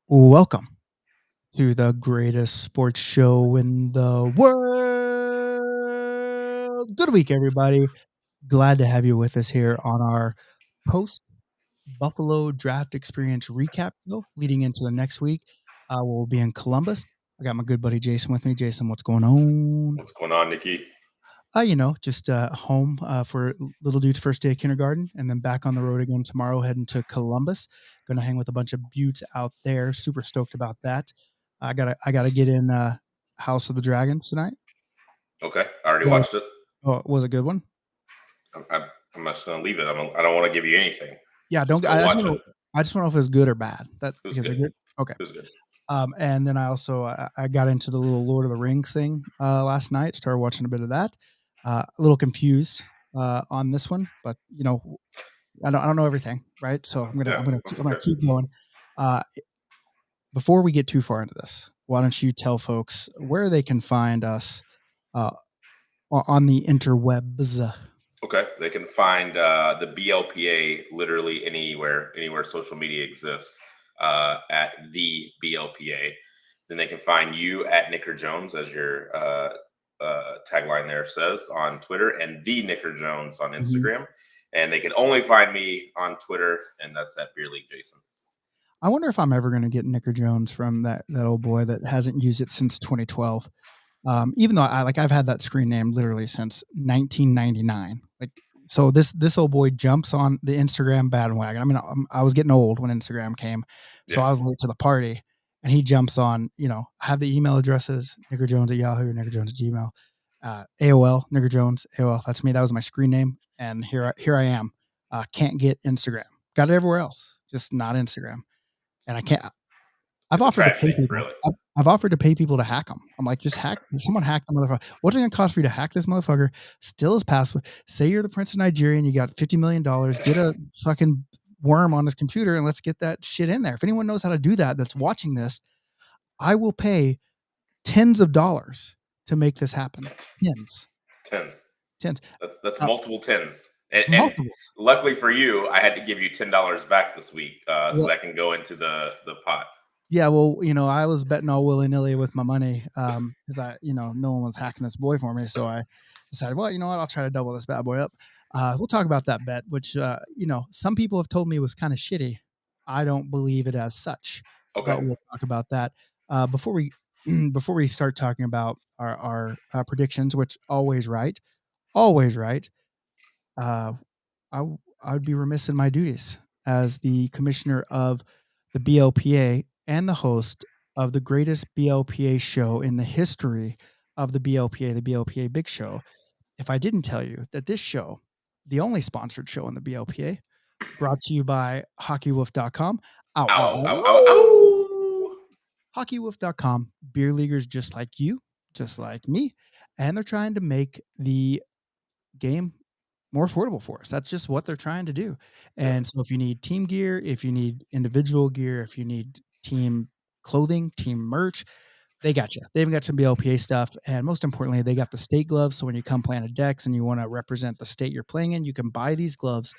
Welcome to the greatest sports show in the world. Good week, everybody. Glad to have you with us here on our post Buffalo draft experience recap show leading into the next week. We'll be in Columbus. I got my good buddy Jason with me. Jason, what's going on? What's going on, Nikki? Just home for little dude's first day of kindergarten, and then back on the road again tomorrow, heading to Columbus. Going to hang with a bunch of buttes out there. Super stoked about that. I gotta get in House of the Dragons tonight. Okay, I already That was, watched it. was a good one. I'm just gonna leave it. I don't want to give you anything. Yeah, Just don't. go I just watch want it. to. I just want to know if it's good or bad. That It was because good. they're good. Okay. It was good. And then I also I got into the little Lord of the Rings thing last night. Started watching a bit of that. A little confused on this one, but I don't know everything, right? So I'm Yeah, gonna that's I'm gonna okay. keep going. Uh, Before we get too far into this, why don't you tell folks where they can find us uh, on the interwebs? Okay, they can find the BLPA literally anywhere social media exists at the BLPA. Then they can find you at Nicker Jones, as your tagline there says, on Twitter, and the Nicker Jones on Mhm. Instagram. And they can only find me on Twitter, and that's at Beer League Jason. I wonder if I'm ever going to get Nicker Jones from that old boy that hasn't used it since 2012. Even though I've had that screen name literally since 1999. So this old boy jumps on the Instagram bandwagon. I mean, I was getting old when Instagram came, so Yeah, I was late to the party, and he jumps on. I have the email addresses: Nicker Jones at Yahoo, Nicker Jones at Gmail, AOL, Nicker Jones, AOL. That's me. That was my screen name, and here I am. Can't get Instagram. Got it everywhere else, just not Instagram. And I can't. it's, I've it's a offered to pay tragedy, people. really. I've offered to pay people to hack them. I'm like, just hack. Someone hack the motherfucker. What's it gonna cost for you to hack this motherfucker? Steal his password. Say you're the Prince of Nigeria and you got $50 million. Get a fucking worm on his computer and let's get that shit in there. If anyone knows how to do that, that's watching this, I will pay tens of dollars to make this happen. Tens, Tens. tens, That's uh, multiple tens. And multiples. luckily for you, I had to give you $10 back this week, so Well, that can go into the pot. yeah, well, I was betting all willy nilly with my money because no one was hacking this boy for me. So I decided, well, you know what, I'll try to double this bad boy up. We'll talk about that bet, which some people have told me was kind of shitty. I don't believe it as such, Okay. but we'll talk about that before we before we start talking about our predictions, which always right, always right. Uh, I would be remiss in my duties as the commissioner of the BLPA and the host of the greatest BLPA show in the history of the BLPA Big Show, if I didn't tell you that this show, the only sponsored show in the BLPA, brought to you by HockeyWolf.com. Ow, ow, Ow, ow, ow, ow. ow. HockeyWolf.com, beer leaguers just like you, just like me, and they're trying to make the game more affordable for us. That's just what they're trying to do. Yeah, And so if you need team gear, if you need individual gear, if you need team clothing, team merch, they got you. They even got some BLPA stuff. And most importantly, they got the state gloves. So when you come play on a decks and you want to represent the state you're playing in, you can buy these gloves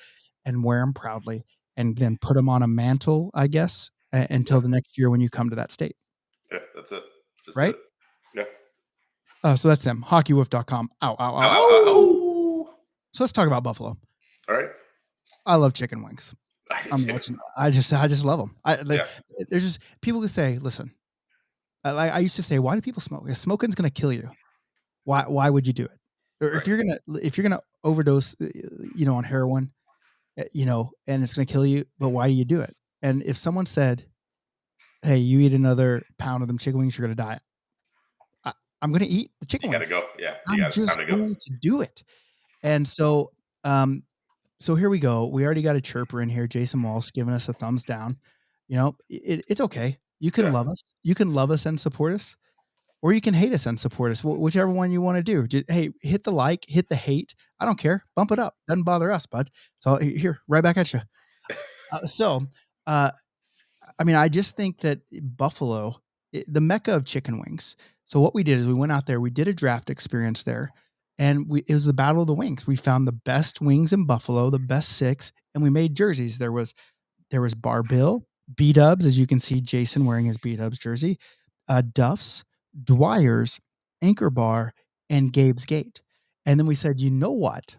and wear them proudly and then put them on a mantle, I guess, yeah, until the next year when you come to that state. yeah. That's it. Just do Right? it. Yeah. So that's them. HockeyWolf.com. Ow, ow, Ow, ow, ow, ow, ow. ow. So let's talk about Buffalo. All right. I love chicken wings. I do I'm too. watching. I just love them. Yeah. There's just people who say, listen. I used to say, why do people smoke? If smoking's gonna kill you. Why would you do it? Or Right. if you're gonna overdose, on heroin, and it's gonna kill you, but why do you do it? And if someone said, hey, you eat another pound of them chicken wings, you're gonna die. I, I'm gonna eat the chicken You got to wings. go. Yeah. You I'm got. It's time just to go. going to do it. And um, so here we go. We already got a chirper in here, Jason Walsh, giving us a thumbs down. It's okay. You can Yeah. love us. You can love us and support us, or you can hate us and support us. Whichever one you want to do. Hey, hit the like, hit the hate. I don't care. Bump it up. Doesn't bother us, bud. So here, right back at you. So, uh, I mean, I just think that Buffalo, the mecca of chicken wings. So what we did is we went out there, we did a draft experience there, and it was the battle of the wings. We found the best wings in Buffalo, the best six, and we made jerseys. There was Bar Bill, B-Dubs, as you can see Jason wearing his B-Dubs jersey, Duff's, Dwyer's, Anchor Bar, and Gabe's Gate. And then we said, you know what?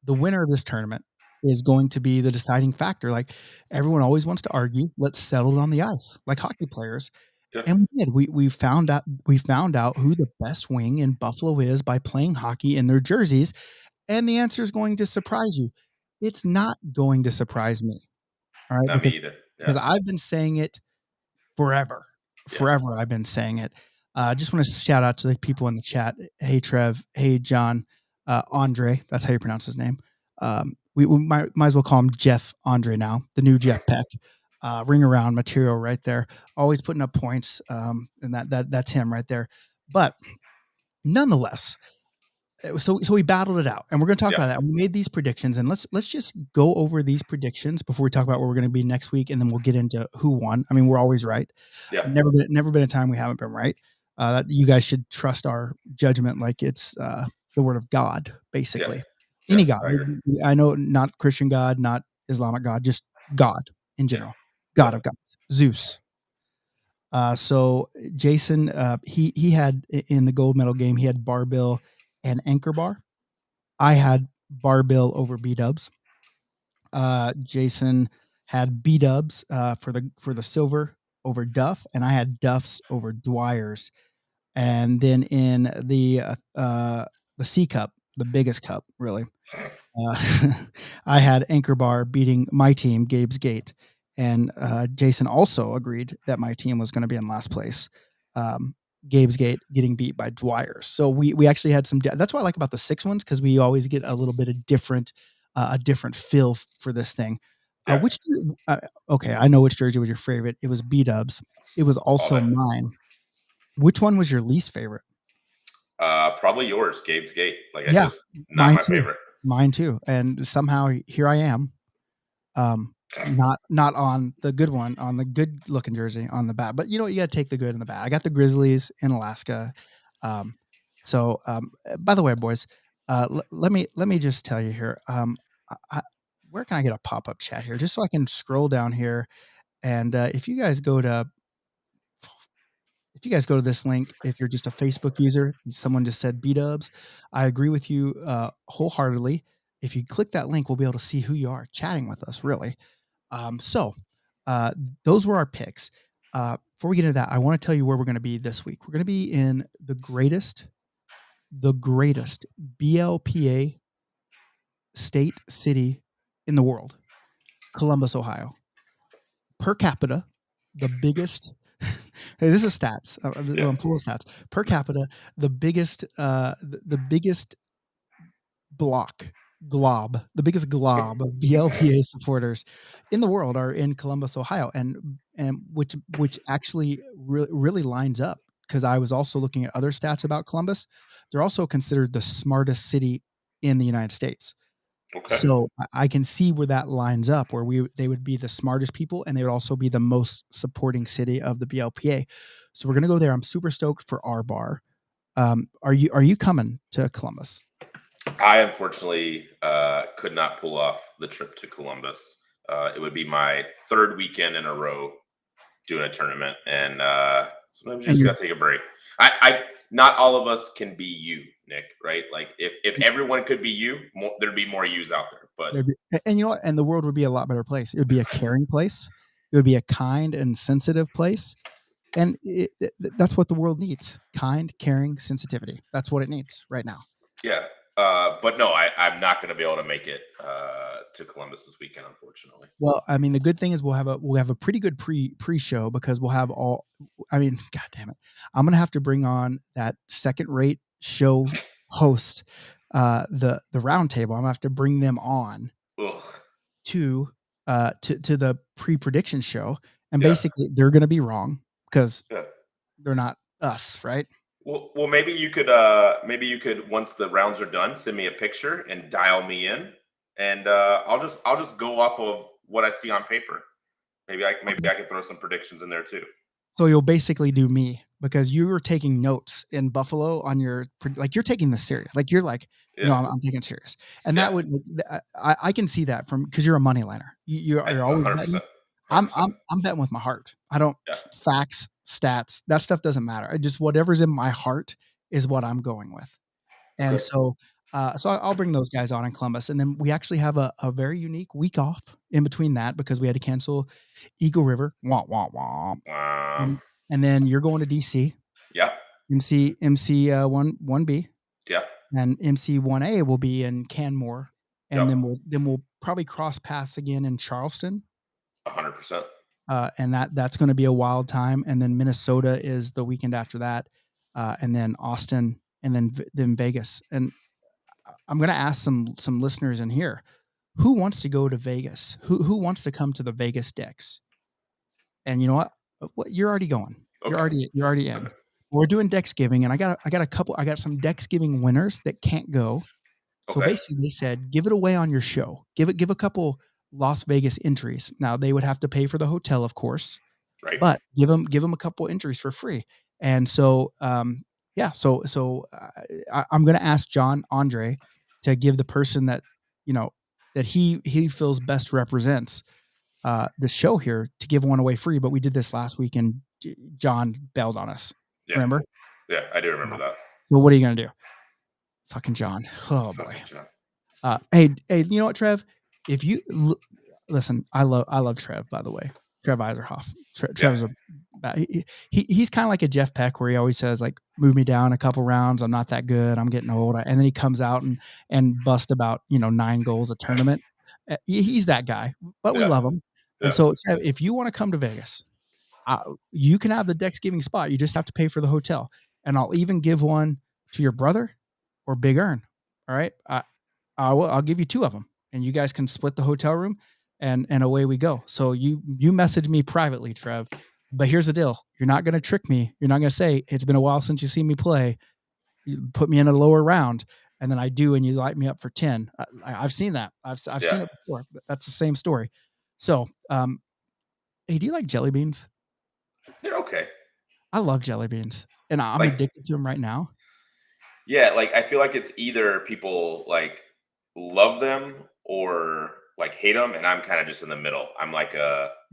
The winner of this tournament is going to be the deciding factor. Like everyone always wants to argue, let's settle it on the ice, like hockey players. Yeah. And we did. We found out who the best wing in Buffalo is by playing hockey in their jerseys, and the answer is going to surprise you. It's not going to surprise me, all right? Not me Because either. Yeah. because I've been saying it forever. Yeah. Forever I've been saying it. I just want to shout out to the people in the chat. Hey Trev, hey John, Andre, that's how you pronounce his name. We might as well call him Jeff Andre now, the new Jeff Peck. Ring around material right there. Always putting up points. And that's him right there. But nonetheless, so we battled it out, and we're going to talk Yeah. about that. We made these predictions, and let's just go over these predictions before we talk about where we're going to be next week, and then we'll get into who won. I mean, we're always right. Yeah. Never been a time we haven't been right. You guys should trust our judgment like it's the word of God, Yeah. basically. Yeah. Any God. I agree. I know, not Christian God, not Islamic God, just God in Yeah. general. God of Definitely. gods, Zeus. So Jason, he had in the gold medal game, he had bar bill and anchor bar. I had bar bill over B Dubs. Jason had B Dubs for the silver over Duff, and I had Duff's over Dwyer's. And then in the C cup, the biggest cup, really, I had Anchor Bar beating my team, Gabe's Gate, and Jason also agreed that my team was going to be in last place. Gabe's Gate getting beat by Dwyer. So we actually had some. That's what I like about the 6 ones, because we always get a little bit of different a different feel for this thing. Yeah. Which okay, I know which jersey was your favorite. It was B Dubs. It was All also day. mine. Which one was your least favorite? Probably yours, Gabe's Gate. Like I Yeah, just not mine my too. favorite. Mine too. And somehow here I am, not on the good one, on the good looking jersey on the back. But you know what? You got to take the good and the bad. I got the Grizzlies in Alaska. Um, by the way, boys, let me just tell you here. Where can I get a pop up chat here, just so I can scroll down here? And if you guys go to this link, if you're just a Facebook user, someone just said B Dubs, I agree with you wholeheartedly. If you click that link, we'll be able to see who you are chatting with us, really. So uh, those were our picks. Before we get into that, I want to tell you where we're going to be this week. We're going to be in the greatest BLPA state city in the world, Columbus, Ohio. Per capita, the biggest. Hey, this is stats. Yeah. I'm full of stats. Per capita, the biggest the biggest glob of BLPA supporters in the world are in Columbus, Ohio, and which actually really lines up, because I was also looking at other stats about Columbus. They're also considered the smartest city in the United States. Okay. So I can see where that lines up, where they would be the smartest people, and they would also be the most supporting city of the BLPA. So we're gonna go there. I'm super stoked for our bar. Are you coming to Columbus? I unfortunately could not pull off the trip to Columbus. It would be my third weekend in a row doing a tournament, and sometimes you And just you're got to take a break. I not all of us can be you, Nick. Right? Like if everyone could be you, there'd be more yous out there. But and you know what? And the world would be a lot better place. It would be a caring place. It would be a kind and sensitive place. And that's what the world needs: kind, caring, sensitivity. That's what it needs right now. yeah, but no, I'm not going to be able to make it to Columbus this weekend, unfortunately. Well, I mean, the good thing is we'll have a pretty good pre-show, because we'll have all. I mean, god damn it, I'm gonna have to bring on that second-rate show host, the round table. I'm gonna have to bring them on Ugh. to to the pre-prediction show, and Yeah, basically they're gonna be wrong because yeah. they're not us, right? Well, maybe you could once the rounds are done, send me a picture and dial me in, and I'll just go off of what I see on paper. Maybe Okay. I can throw some predictions in there too. So you'll basically do me, because you were taking notes in Buffalo on like you're taking this serious. Like you're like, Yeah, I'm taking it serious, and yeah, that would like, I can see that from, because you're a money liner. You're always betting. 100%. 100%. I'm betting with my heart. I don't Yeah. facts, stats, that stuff doesn't matter. I just whatever's in my heart is what I'm going with. And Okay. so, I'll bring those guys on in Columbus, and then we actually have a very unique week off in between that because we had to cancel Eagle River. Womp womp womp. Wow. And then you're going to DC, Yeah. MC one B, Yeah. and MC 1A will be in Canmore, and Yep. then we'll probably cross paths again in Charleston. 100%. And that's going to be a wild time. And then Minnesota is the weekend after that, and then Austin, and then Vegas. And I'm going to ask some listeners in here, who wants to go to Vegas? Who wants to come to the Vegas decks? And you know what? What you're already going. Okay. You're already in. We're doing Dex giving, and I got some Dex giving winners that can't go. So Okay. basically, they said, give it away on your show. Give a couple Las Vegas entries. Now they would have to pay for the hotel, of course, Right. but give them a couple entries for free. And so, yeah, I'm going to ask John Andre to give the person that you know that he feels best represents the show here to give one away free. But we did this last week, and John bailed on us. Yeah. Remember? Yeah. I do remember that. So what are you going to do? Fucking John. Oh boy. Fucking John. Hey, you know what, Trev? If you listen, I love Trev. By the way, Trev Eiserhoff. Trev's he's kind of like a Jeff Peck, where he always says like, "Move me down a couple rounds. I'm not that good. I'm getting old." And then he comes out and bust about 9 goals a tournament. He's that guy, but we Yeah. love him. And Yeah. so, Trev, if you want to come to Vegas, you can have the Dex giving spot. You just have to pay for the hotel, and I'll even give one to your brother or Big Earn. All right. I'll give you 2 of them, and you guys can split the hotel room, and away we go. So you message me privately, Trev. But here's the deal: you're not going to trick me. You're not going to say it's been a while since you see me play. You put me in a lower round, and then I do, and you light me up for 10. I've seen that. I've seen Yeah. it before. But that's the same story. So, hey, do you like jelly beans? They're okay. I love jelly beans, and I'm Like, addicted to them right now. yeah, like I feel like it's either people like love them or like hate them, and I'm kind of just in the middle. I'm like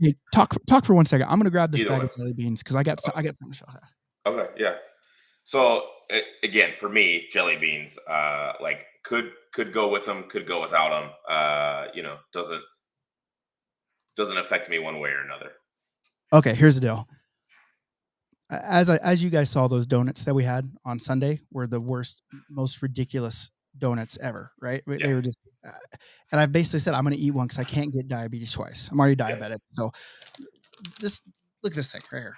Hey, talk for 1 second. I'm gonna grab this either bag way. of jelly beans because I got something to show you. Okay, yeah. So again, for me, jelly beans, like could go with them, could go without them. Doesn't affect me one way or another. Okay, here's the deal. As you guys saw, those donuts that we had on Sunday were the worst, most ridiculous donuts ever, right? Yeah, They were just, and I basically said I'm going to eat one because I can't get diabetes twice. I'm already yeah, diabetic, so this look at this thing right here.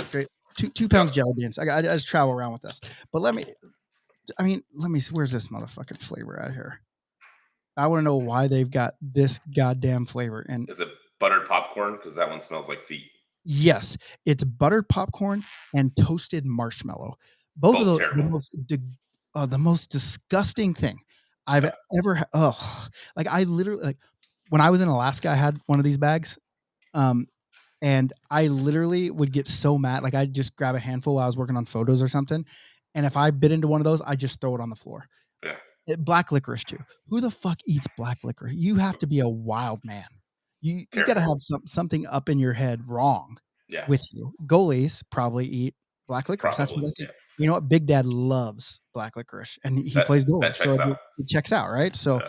Okay, two yep. pounds jelly beans. I just travel around with this, but let me see. Where's this motherfucking flavor out here? I want to know why they've got this goddamn flavor. And Is it buttered popcorn? Because that one smells like feet. yes, it's buttered popcorn and toasted marshmallow. Both of Both the terrible. the most disgusting thing I've Yeah, ever. Oh, like I literally like when I was in Alaska, I had one of these bags, um, and I literally would get so mad. Like I'd just grab a handful while I was working on photos or something, and if I bit into one of those, I just throw it on the floor. yeah, Black licorice too. Who the fuck eats black licorice? You have to be a wild man. You got to terrible. have something up in your head wrong Yeah, with you. Goalies probably eat black licorice. That's probably. what I Yeah, think. You know what? Big Dad loves black licorice, and he that plays that goalie, so checks out. it checks out, right? So,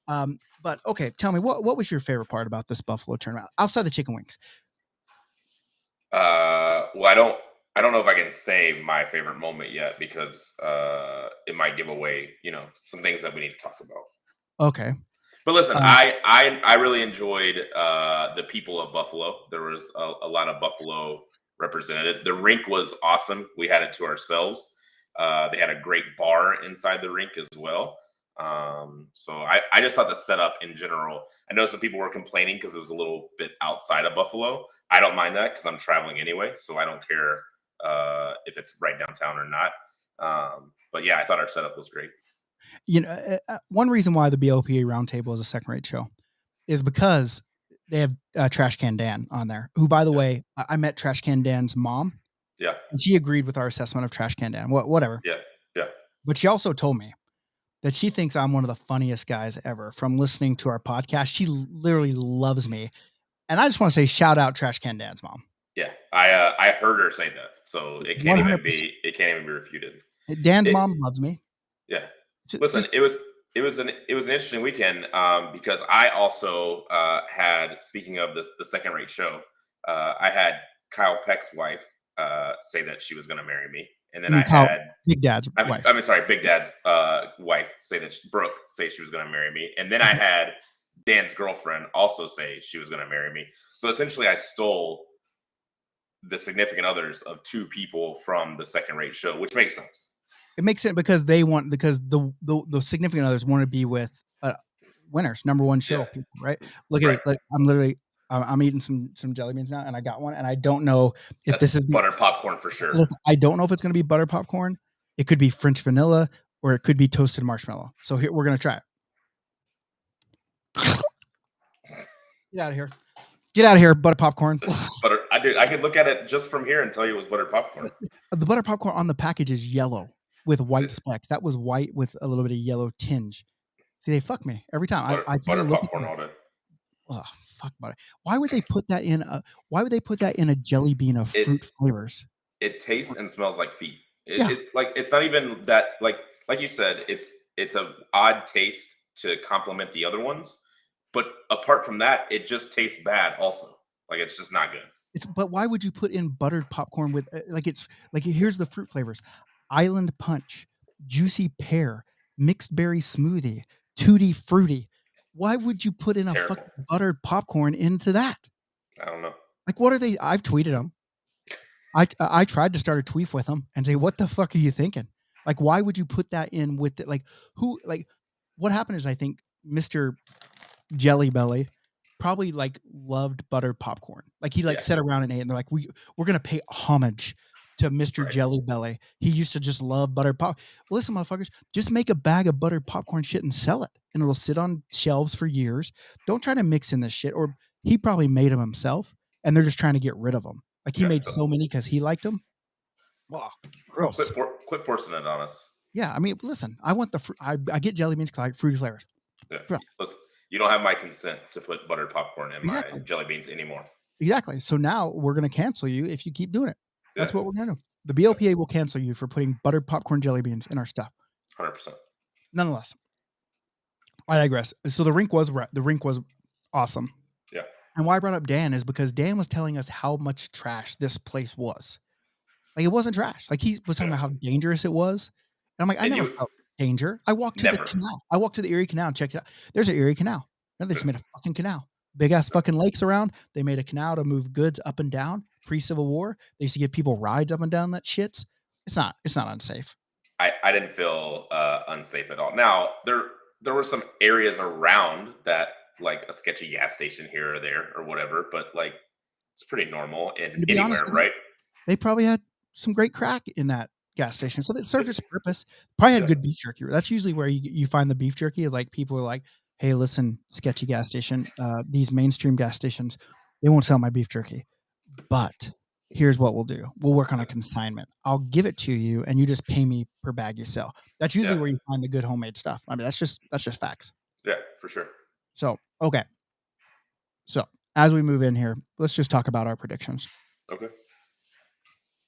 Yeah. but okay, tell me what was your favorite part about this Buffalo tournament outside the chicken wings? Well, I don't know if I can say my favorite moment yet because it might give away, some things that we need to talk about. Okay, But listen, uh, I really enjoyed the people of Buffalo. There was a lot of Buffalo represented. The rink was awesome. We had it to ourselves. They had a great bar inside the rink as well. So I just thought the setup in general. I know some people were complaining because it was a little bit outside of Buffalo. I don't mind that because I'm traveling anyway, so I don't care if it's right downtown or not. But yeah, I thought our setup was great. one reason why the BLPA Roundtable is a second-rate show is because they have Trash Can Dan on there. Who, by the Yeah, way, I met Trash Can Dan's mom, yeah, and she agreed with our assessment of Trash Can Dan. Whatever, yeah, yeah. but she also told me that she thinks I'm one of the funniest guys ever from listening to our podcast. She literally loves me. And I just want to say, shout out Trash Can Dan's mom. Yeah, I heard her say that, so it can't even 100%. be refuted. Dan's It mom loves me. Yeah. Listen, Just it was an interesting weekend, because I also had, speaking of the second rate show, I had Kyle Peck's wife say that she was going to marry me, and I then mean, I Kyle, had Big Dad's I mean, wife. I mean sorry, Big Dad's wife say that Brooke say she was going to marry me, and then I Mhm. had Dan's girlfriend also say she was going to marry me. So essentially, I stole the significant others of two people from the second rate show, which makes sense. It makes sense because the significant others want to be with winners, number one Yeah, show people, right? Look at right. it. Like I'm literally, I'm eating some jelly beans now, and I got one, and I don't know if That's this is buttered popcorn for sure. listen, I don't know if it's going to be butter popcorn. It could be French vanilla, or it could be toasted marshmallow. So here we're gonna try it. Get out of here! Get out of here, butter popcorn. Butter. I could look at it just from here and tell you it was buttered popcorn. The butter popcorn on the package is yellow with white It- specks. That was white with a little bit of yellow tinge. See, they fuck me every time. I try to Buttered look at popcorn the all day. oh fuck butter. Why would they put that in a Why would they put that in a jelly bean of It fruit flavors? it tastes and smells like feet. Yeah, It's like, it's not even that, like you said, it's a odd taste to complement the other ones, but apart from that, it just tastes bad. Also, like, it's just not good. but why would you put in buttered popcorn with like it's like here's the fruit flavors: Island Punch, Juicy Pear, Mixed Berry Smoothie, Tutti Fruity. Why would you put in a Terrible. fucking buttered popcorn into that? I don't know. Like, what are they? I've tweeted them. I tried to start a tweet with them and say, "What the fuck are you thinking? Like, why would you put that in with it? Like, who? Like, what happened is I think Mister Jelly Belly probably like loved buttered popcorn. Like he like Yeah, sat around and ate, and they're like, we're gonna pay homage to Mister right. Jelly Belly. He used to just love buttered pop. Well, listen, motherfuckers, just make a bag of buttered popcorn shit and sell it, and it'll sit on shelves for years. Don't try to mix in this shit. Or he probably made them himself, and they're just trying to get rid of them. Like he Yeah. made so many because he liked them. Oh, gross. Quit forcing it on us. Yeah, I mean, listen, I want the I get jelly beans because I like fruity flavors. Yeah. Yeah, Listen, you don't have my consent to put buttered popcorn in my exactly. jelly beans anymore. Exactly. So now we're going to cancel you if you keep doing it. Yeah, That's what we're going to do. The BLPA will cancel you for putting buttered popcorn jelly beans in our stuff. 100%. Nonetheless, I digress. So the rink was awesome. Yeah. And why I brought up Dan is because Dan was telling us how much trash this place was. Like it wasn't trash. Like he was talking Yeah. about how dangerous it was. And I'm like, I And never you felt danger. I walked to the never. canal. I walked to the Erie Canal and checked it out. There's an Erie Canal. Now they just Yeah. made a fucking canal. Big ass fucking lakes around. They made a canal to move goods up and down. Pre-Civil War, they used to give people rides up and down that shits. It's not unsafe. I didn't feel unsafe at all. Now, there were some areas around that, like a sketchy gas station here or there or whatever, but like, it's pretty normal in And to be honest anywhere, with you, right? they probably had some great crack in that gas station. So it served its purpose. Probably had Yeah, good beef jerky. That's usually where you find the beef jerky. Like people are like, hey, listen, sketchy gas station, these mainstream gas stations, they won't sell my beef jerky. But here's what we'll do. We'll work on a yeah, consignment. I'll give it to you and you just pay me per bag you sell. That's usually yeah, where you find the good homemade stuff. I mean, that's just facts. yeah, for sure. So, okay. So, as we move in here, let's just talk about our predictions. Okay,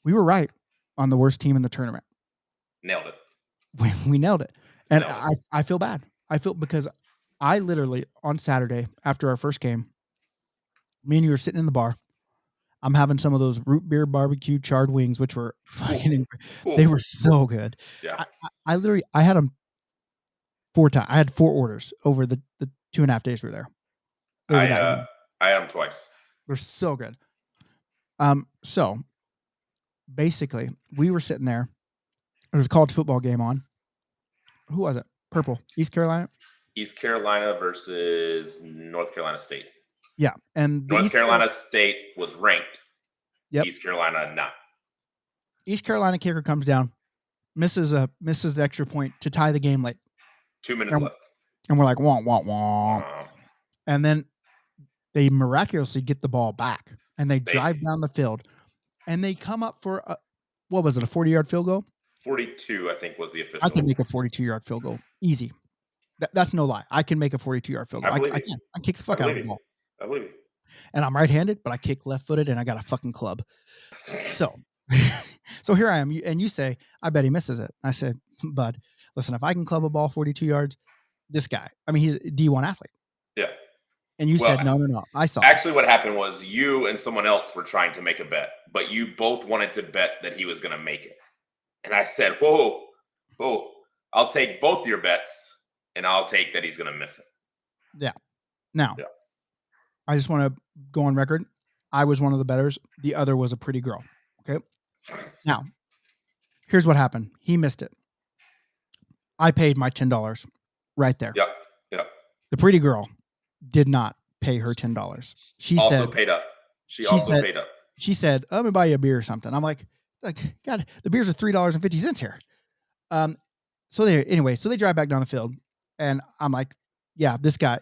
We were right on the worst team in the tournament. nailed it. We nailed it. And Nailed it. I feel bad. I feel because I literally on Saturday after our first game, me and you were sitting in the bar. I'm having some of those root beer barbecue charred wings, which were fucking they Ooh, were so good. yeah, I literally I had them 4 times. I had 4 orders over the 2.5 days we were there. They were I that uh, good. I had them twice. They're so good. So basically, we were sitting there. There was a college football game on. Who was it? Purple. East Carolina? East Carolina versus North Carolina State. Yeah. And the North Carolina State was ranked. Yep. East Carolina not. East Carolina kicker comes down, misses the extra point to tie the game late. 2 minutes And, left. and we're like, womp, womp, womp. Uh, And then they miraculously get the ball back and they they drive down the field and they come up for what was it, a 40-yard field goal? 42, I think, was the I can official. make a 42-yard field goal. Easy. That's no lie. I can make a 42-yard field goal. I I believe you. can. I kick the I fuck out of believe the you. ball. I believe you. and I'm right-handed, but I kick left-footed, and I got a fucking club. So, so here I am, and you say, "I bet he misses it." I said, "Bud, listen, if I can club a ball 42 yards, this guy, I mean, he's a D1 athlete." Yeah. And you Well, said, "No, no, no, I saw him." actually, what happened was you and someone else were trying to make a bet, but you both wanted to bet that he was going to make it. And I said, "Whoa, whoa, I'll take both your bets, and I'll take that he's going to miss it." Yeah. Now, Yeah. I just want to go on record. I was one of the bettors. The other was a pretty girl. Okay. Now, here's what happened. He missed it. I paid my $10 right there. Yep. Yep. The pretty girl did not pay her $10. She Also said, paid up. She she also said, paid up. she said, "Let me buy you a beer or something." I'm like, God, the beers are $3.50 here. Um, so they drive back down the field, and I'm like, yeah, this guy,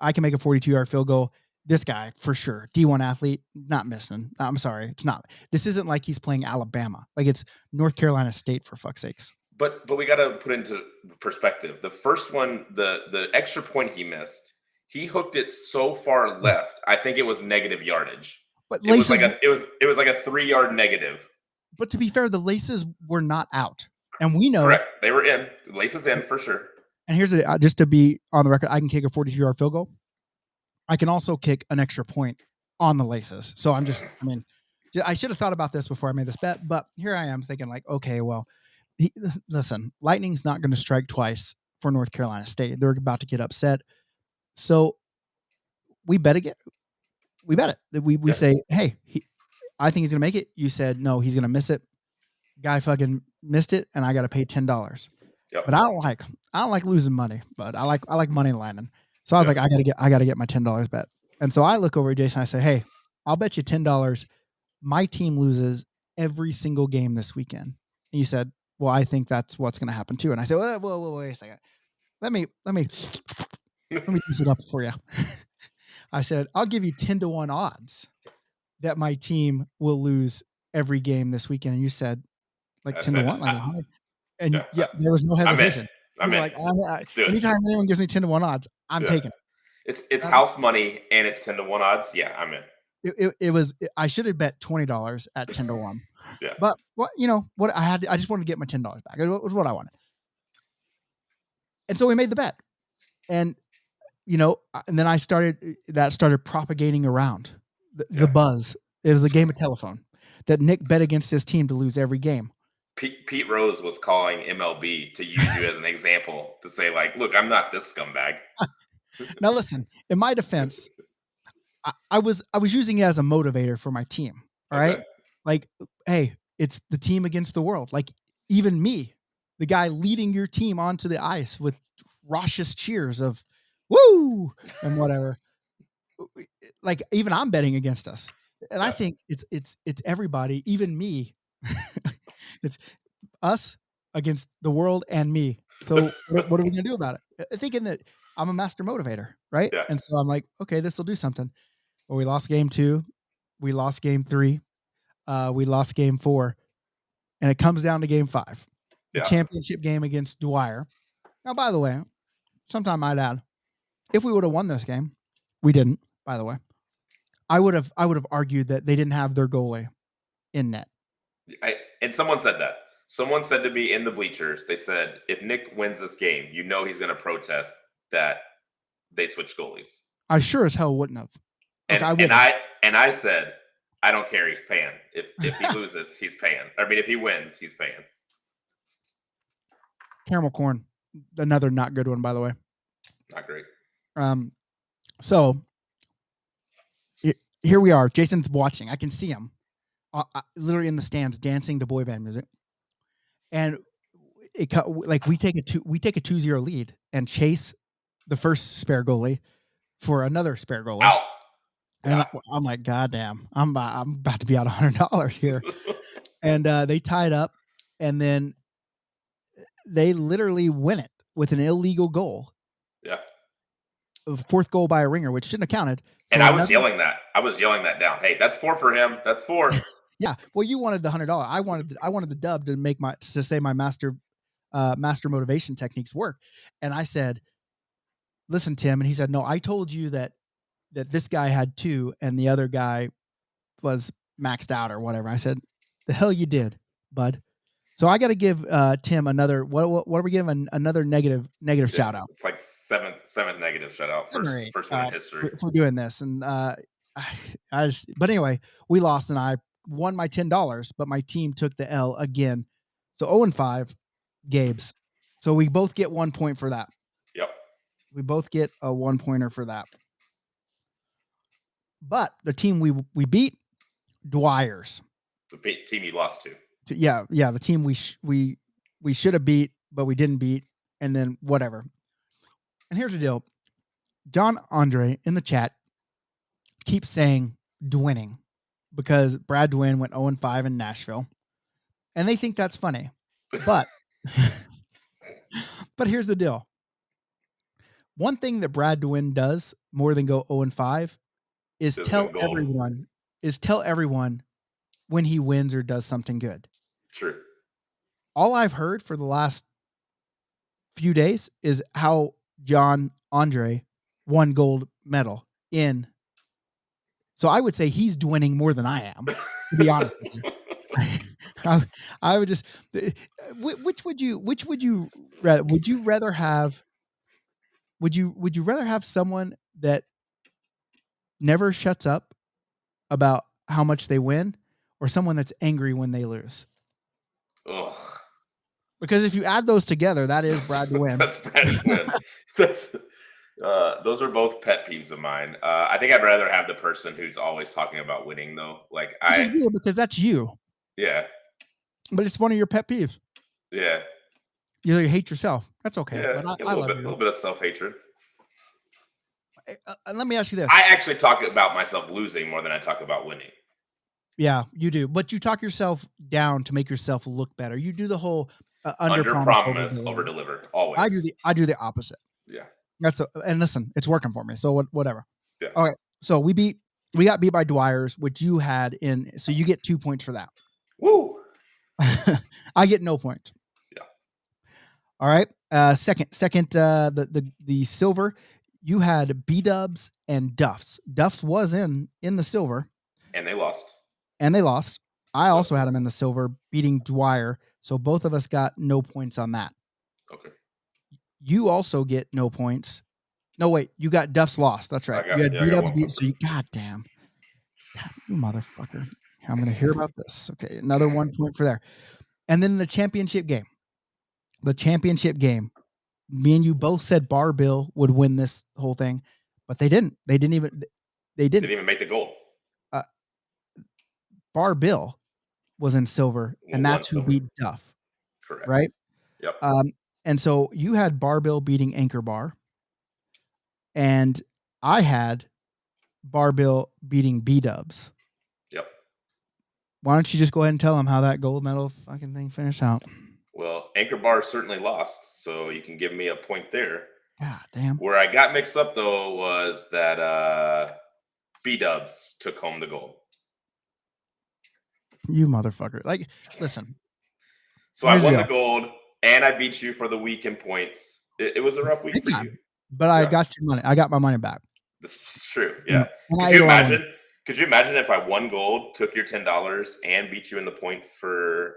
I can make a 42-yard field goal. This guy for sure, D1 athlete, not missing. I'm sorry, it's not. This isn't like he's playing Alabama. Like it's North Carolina State for fuck's sakes. But we got to put into perspective. The first one, the extra point he missed, he hooked it so far left. I think it was negative yardage. But It was like laces, it was like a 3 yard negative. but to be fair, the laces were not out, and we know. Correct. They were in. The laces in for sure. And here's the just to be on the record, I can kick a 42-yard field goal. I can also kick an extra point on the laces. So I mean, I should have thought about this before I made this bet, but here I am thinking like, okay, well, listen, Lightning's not going to strike twice for North Carolina State. They're about to get upset. So we bet again. We bet it. We Yeah. say, hey, I think he's going to make it. You said, no, he's going to miss it. Guy fucking missed it, and I got to pay $10. Yep. But I don't like losing money, but I like money lining. So I was Yep. like, I gotta get my $10 bet. And so I look over at Jason. I say, hey, I'll bet you $10. My team loses every single game this weekend. And you said, well, I think that's what's going to happen too. And I said, whoa, wait a second. Let me juice it up for you. I said, I'll give you 10-1 odds that my team will lose every game this weekend. And you said, like I 10-1, said, like 100. And yeah, there was no I'm in. hesitation. You I'm were in. like, Let's do it. anytime anyone gives me 10-1 odds, I'm Yeah. taking It's house money and it's 10-1 odds. Yeah, I'm in. it. It was. I should have bet $20 at 10-1. Yeah. But what I just wanted to get my $10 back. It was what I wanted. And so we made the bet, and and then that started propagating around the buzz. It was a game of telephone that Nick bet against his team to lose every game. Pete Rose was calling MLB to use you as an example to say, like, look, I'm not this scumbag. Now listen, in my defense, I was using it as a motivator for my team. All right. Okay. Like, hey, it's the team against the world. Like even me, the guy leading your team onto the ice with raucous cheers of woo and whatever. Like even I'm betting against us. And I think it's everybody, even me. It's us against the world and me. So what are we gonna do about it? Thinking that I'm a master motivator, right? Yeah. And so I'm like, okay, this will do something. Well, we lost game 2, we lost game 3, we lost game 4, and it comes down to game 5, the Yeah. championship game against Dwyer. Now, by the way, sometime I'd add, if we would have won this game, we didn't. By the way, I would have argued that they didn't have their goalie in net. And someone said that. Someone said to me in the bleachers, they said, if Nick wins this game, he's going to protest that they switched goalies. I sure as hell wouldn't have. And I said, I don't care. He's paying. If he loses, he's paying. I mean, if he wins, he's paying. Caramel corn, another not good one, by the way. Not great. So here we are. Jason's watching. I can see him literally in the stands dancing to boy band music. And we take a 2-0 lead and chase the first spare goalie for another spare goalie. Out. And I'm like, God damn, I'm about to be out $100 here. And they tied up, and then they literally win it with an illegal goal. Yeah. A fourth goal by a ringer, which shouldn't have counted. So and I was yelling that. I was yelling that down. Hey, that's 4 for him. That's 4. Yeah. Well, you wanted the $100. I wanted the dub to say my master motivation techniques work. And I said, listen, Tim. And he said, no, I told you that that this guy had 2 and the other guy was maxed out or whatever. I said, "The hell you did, bud." So I got to give Tim another. What are we giving? Another negative Yeah, shout out. it's like seventh negative shutout. 7 or First 8 first one in history. for doing this, and I just. But anyway, we lost, and I won my $10, but my team took the L again. So 0-5, Gabe's. So we both get 1 point for that. Yep. We both get a 1-pointer for that. But the team we beat, Dwyer's. The team you lost to. Yeah, the team we should have beat, but we didn't beat, and then whatever. And here's the deal: John Andre in the chat keeps saying Dwinning because Brad Dwin went 0-5 in Nashville, and they think that's funny. But but here's the deal: one thing that Brad Dwin does more than go 0-5 is Doesn't win gold. tell everyone when he wins or does something good. True. All I've heard for the last few days is how John Andre won gold medal in. So I would say he's winning more than I am, to be honest with you. I would just which would you rather would you rather have someone that never shuts up about how much they win or someone that's angry when they lose? Ugh. Because if you add those together, that is Brad Win. That's Brad Win. That's those are both pet peeves of mine. I think I'd rather have the person who's always talking about winning, though. Like Which is weird because that's you, yeah, but it's one of your pet peeves. yeah, You hate yourself. That's okay, yeah. but A I little love bit, a you. little bit of self hatred. Let me ask you this. I actually talk about myself losing more than I talk about winning. Yeah, you do, but you talk yourself down to make yourself look better. You do the whole under Under promise, over promise, over deliver. deliver. Always. I do the opposite. Yeah, And listen, it's working for me. So whatever. yeah. All right. So we got beat by Dwyer's, which you had in. So you get 2 points for that. Woo. I get no points. Yeah. All right. Second, the silver. You had B-Dubs and Duffs. Duffs was in the silver, And they lost. and they lost. I also had them in the silver, beating Dwyer. So both of us got no points on that. Okay. You also get no points. No, wait, you got Duff's lost. That's right. You had B-Dubs beat. So you, goddamn, you motherfucker. I'm going to hear about this. Okay, another 1 point for there. And then the championship game. Me and you both said Bar Bill would win this whole thing, but they didn't. They didn't even make the goal. Bar Bill was in silver, and that's who beat Duff. Correct. Right? Yep. And so you had Bar Bill beating Anchor Bar, and I had Bar Bill beating B-Dubs. Yep. Why don't you just go ahead and tell them how that gold medal fucking thing finished out? Well, Anchor Bar certainly lost, so you can give me a point there. God damn. Where I got mixed up, though, was that B-Dubs took home the gold. You motherfucker. Like, listen. So I won the gold, and I beat you for the week in points. It was a rough week for you. But I got your money. I got my money back. This is true, yeah. Could you imagine if I won gold, took your $10, and beat you in the points for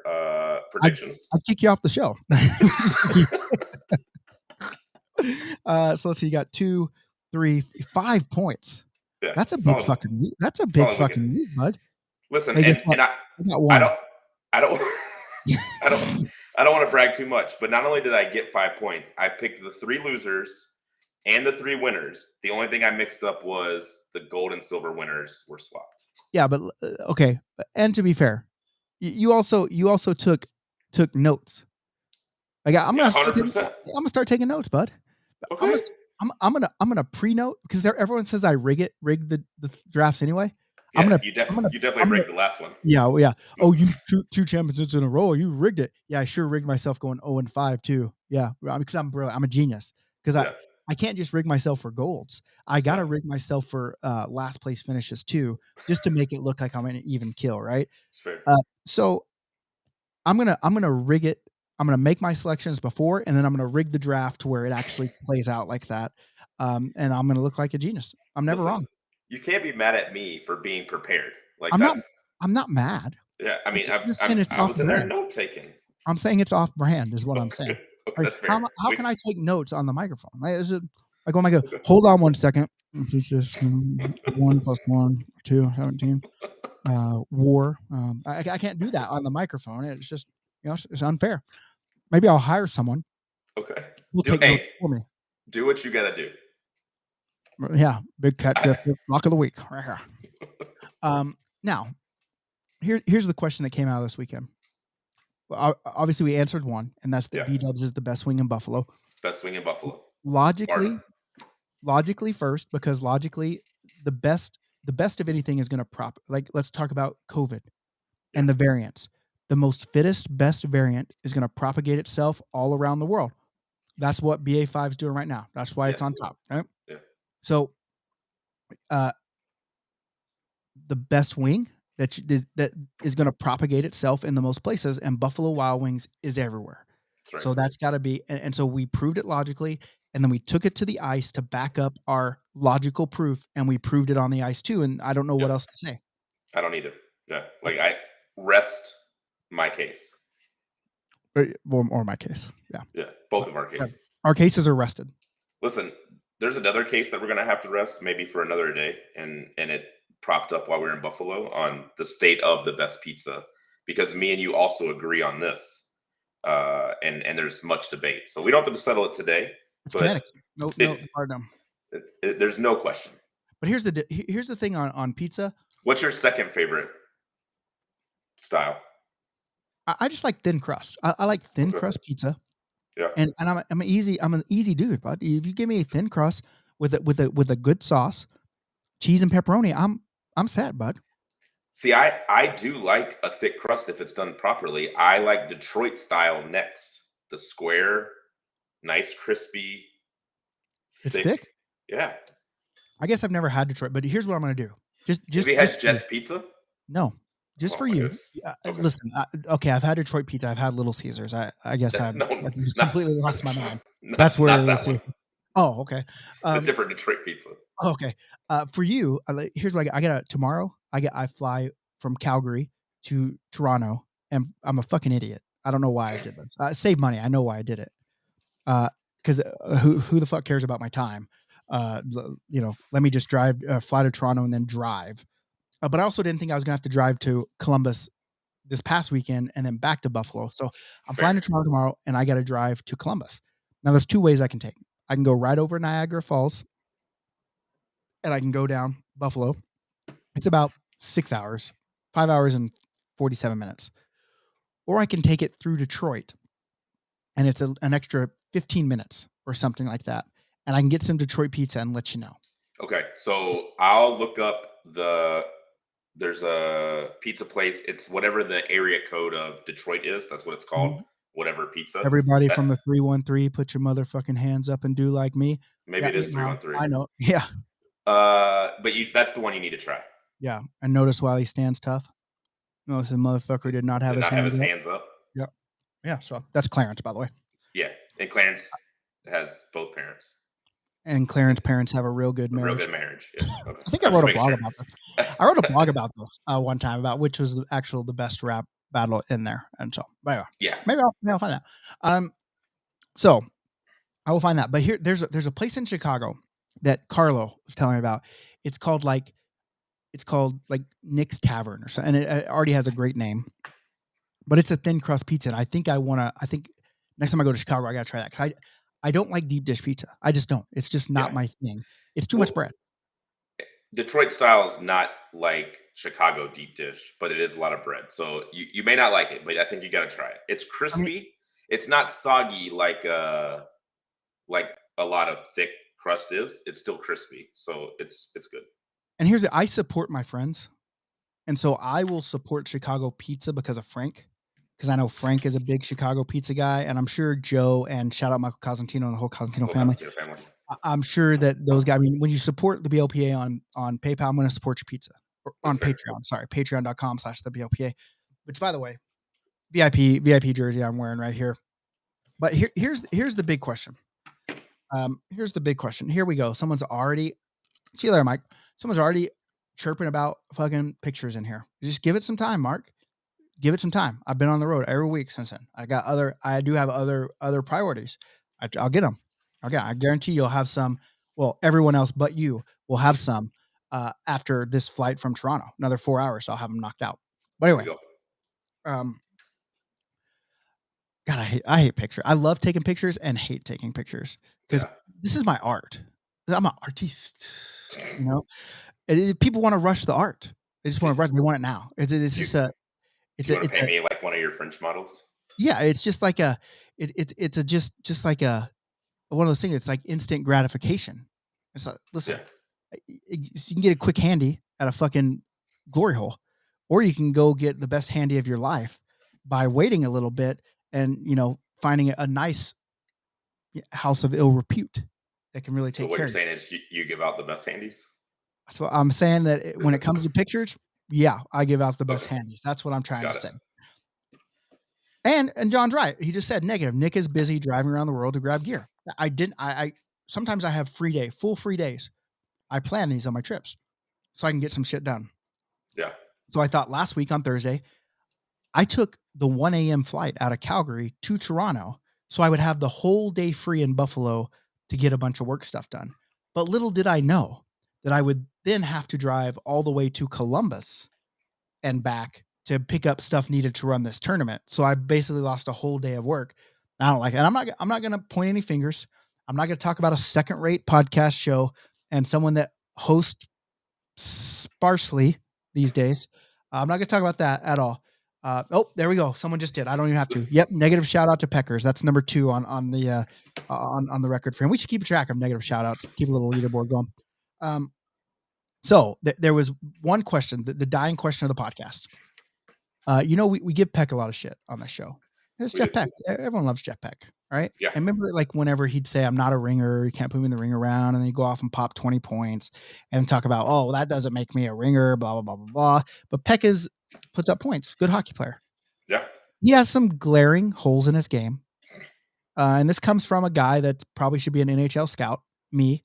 predictions? I'd kick you off the show. So let's see. You got 2, 3, 5 points. Yeah, that's a big fucking week. That's a big fucking week, bud. Listen, hey, and I got one. I don't want to brag too much, but not only did I get 5 points, I picked the 3 losers and the 3 winners. The only thing I mixed up was the gold and silver winners were swapped. Yeah, but okay. And to be fair, you also took notes. Like I'm gonna start taking notes, bud. Okay. I'm gonna pre-note because everyone says I rig the drafts anyway. Yeah, you definitely rigged the last one. Yeah, well, yeah. Oh, you two championships in a row. You rigged it. Yeah, I sure rigged myself going 0-5 too. Yeah, because I'm brilliant. I'm a genius. Because I can't just rig myself for golds. I gotta rig myself for last place finishes too, just to make it look like I'm an even kill. Right. That's fair. So I'm gonna rig it. I'm gonna make my selections before, and then I'm gonna rig the draft to where it actually plays out like that. And I'm gonna look like a genius. I'm never wrong. You can't be mad at me for being prepared. Like I'm not that's I'm not mad. yeah. I I'm mean, just saying it's I off was in there brand. note taking. I'm saying it's off brand is what I'm Okay, saying. okay, Like, that's fair. how We can I take notes on the microphone? Like, is it like when I go, okay. "Hold on one second. This is just, 1 plus 1, 2, 17, war." I can't do that on the microphone. It's just, it's unfair. Maybe I'll hire someone Okay. who'll Do take notes hey, for me. do what you gotta do. Yeah, big cat I, tip, lock of the week right here. Now, here's the question that came out this weekend. Well, obviously, we answered one, and that's that yeah, B-dubs is the best wing in Buffalo. best swing in Buffalo. Barton. Logically logically first, because logically, the best of anything is gonna like, let's talk about COVID Yeah, and the variants. The most fittest, best variant is gonna propagate itself all around the world. That's what BA.5 is doing right now. That's why yeah, it's on top, right? yeah. So, uh, the best wing that is gonna propagate itself in the most places, and Buffalo Wild Wings is everywhere. That's right. So that's gotta be, and so we proved it logically, and then we took it to the ice to back up our logical proof, and we proved it on the ice too, and I don't know what Yep. else to say. I don't either. Yeah, Uh, like I rest my case. or my case, yeah. Yeah, both Uh, of our yeah. cases. Our cases are rested. Listen, there's another case that we're gonna have to rest maybe for another day, and it propped up while we were in Buffalo on the state of the best pizza because me and you also agree on this, and there's much debate. So we don't have to settle it today, It's but Connecticut. No, no, it's pardon. there's no question. But here's the thing on pizza. What's your second favorite style? I just like thin crust. I like thin Okay, crust pizza, yeah. and I'm an easy dude, bud. If you give me a thin crust with a good sauce, cheese and pepperoni, I'm set, bud. See, I do like a thick crust if it's done properly. I like Detroit style next. The square, nice, crispy, It's thick. thick. Yeah. I guess I've never had Detroit, but here's what I'm gonna do. Just Have you just had just for you. Jets Pizza? No, just Oh for my you. goodness. Okay. Listen, okay, I've had Detroit pizza. I've had Little Caesars. I guess No, I just not completely lost my mind. That's not where not it that is. one. Oh, okay. A Um, different Detroit pizza. okay. For you, here's what I got. I got a tomorrow. I fly from Calgary to Toronto, and I'm a fucking idiot. I don't know why I did this. Save money. I know why I did it. Because who the fuck cares about my time? Let me just fly to Toronto and then drive. But I also didn't think I was gonna have to drive to Columbus this past weekend and then back to Buffalo. So I'm Fair. flying to Toronto tomorrow, and I got to drive to Columbus. Now there's two ways I can take. I can go right over Niagara Falls, and I can go down Buffalo. It's about 6 hours, 5 hours and 47 minutes. Or I can take it through Detroit, and it's an extra 15 minutes or something like that. And I can get some Detroit pizza and let you know. Okay. So I'll look up there's a pizza place. It's whatever the area code of Detroit is. That's what it's called. Mhm. Whatever pizza. Everybody That from the 313, put your motherfucking hands up and do like me. maybe Yeah, it is now 313. I know. Yeah, But that's the one you need to try. yeah. And notice while he stands tough. Notice the motherfucker did not have Did his not have hands his up. hands up. Yep. Yeah, so that's Clarence, by the way. Yeah. And Clarence has both parents. And Clarence parents have a real good A real good marriage. marriage. Yeah. Okay. I think I I'm just wrote a making blog sure. about this. I wrote a blog about this one time about which was the best rap battle in there, and so but anyway, Yeah. maybe I'll find that. So I will find that. But here, there's a place in Chicago that Carlo was telling me about. It's called like Nick's Tavern or something, and it already has a great name. But it's a thin crust pizza, and I think next time I go to Chicago, I gotta try that because I don't like deep dish pizza. I just don't. It's just Yeah. not my thing. It's too much Well, bread. Detroit style is not like Chicago deep dish, but it is a lot of bread. So you may not like it, but I think you got to try it. It's I mean, crispy. It's not soggy like a lot of thick crust is. It's still crispy, so it's good. and here's I support my friends, and so I will support Chicago pizza because of Frank, because I know Frank is a big Chicago pizza guy, and I'm sure Joe and shout out Michael Cosentino and the whole Cosentino Whole family. Cosentino family. I'm sure that those guys. I mean, when you support the BLPA on PayPal, I'm going to support your pizza or That's on fair. Patreon. Sorry, patreon.com/the BLPA. Which, by the way, VIP jersey I'm wearing right here. But here's the big question. Here's the big question. Here we go. Someone's already. See you later, Mike. Someone's already chirping about fucking pictures in here. Just give it some time, Mark. Give it some time. I've been on the road every week since then. I do have other priorities. I'll get them. Okay, I guarantee you'll have some. Well, everyone else but you will have some after this flight from Toronto. Another 4 hours, so I'll have them knocked out. But There we anyway, go. um, God, I hate pictures. I love taking pictures and hate taking pictures because Yeah. this is my art. I'm an artist, you know. People want to rush the art. They just want to rush. They want it now. It's Do you, just a. do It's you a. want to It's pay a. me like one of your French models? Yeah. It's just like a. It's a just like a one of those things. It's like instant gratification. It's like, Yeah. listen, you can get a quick handy at a fucking glory hole, or you can go get the best handy of your life by waiting a little bit and finding a nice house of ill repute that can really So take what care you're of you. saying is you give out the best handies? So I'm saying that when it comes to pictures, yeah, I give out the best Okay. handies. That's what I'm trying to Got it. say. And John's right. He just said negative. Nick is busy driving around the world to grab gear. I didn't. I sometimes I have full free days. I plan these on my trips so I can get some shit done. Yeah. So I thought last week on Thursday, I took the 1 a.m. flight out of Calgary to Toronto so I would have the whole day free in Buffalo to get a bunch of work stuff done. But little did I know that I would then have to drive all the way to Columbus and back to pick up stuff needed to run this tournament. So I basically lost a whole day of work. I don't like it. And I'm not going to point any fingers. I'm not going to talk about a second-rate podcast show and someone that hosts sparsely these days. I'm not going to talk about that at all. Oh, there we go. Someone just did. I don't even have to. Yep. Negative shout out to Peckers. That's number 2 on the record frame. We should keep track of negative shout outs. Keep a little leaderboard going. So there was one question, the dying question of the podcast. We give Peck a lot of shit on this show. It's We Jeff do. Peck. Everyone loves Jeff Peck. All right. Yeah. I remember like whenever he'd say, I'm not a ringer, you can't put me in the ring around, and then he'd go off and pop 20 points and talk about, oh, that doesn't make me a ringer, blah, blah, blah, blah, blah. But Peck puts up points. Good hockey player. Yeah. He has some glaring holes in his game. And this comes from a guy that probably should be an NHL scout, me.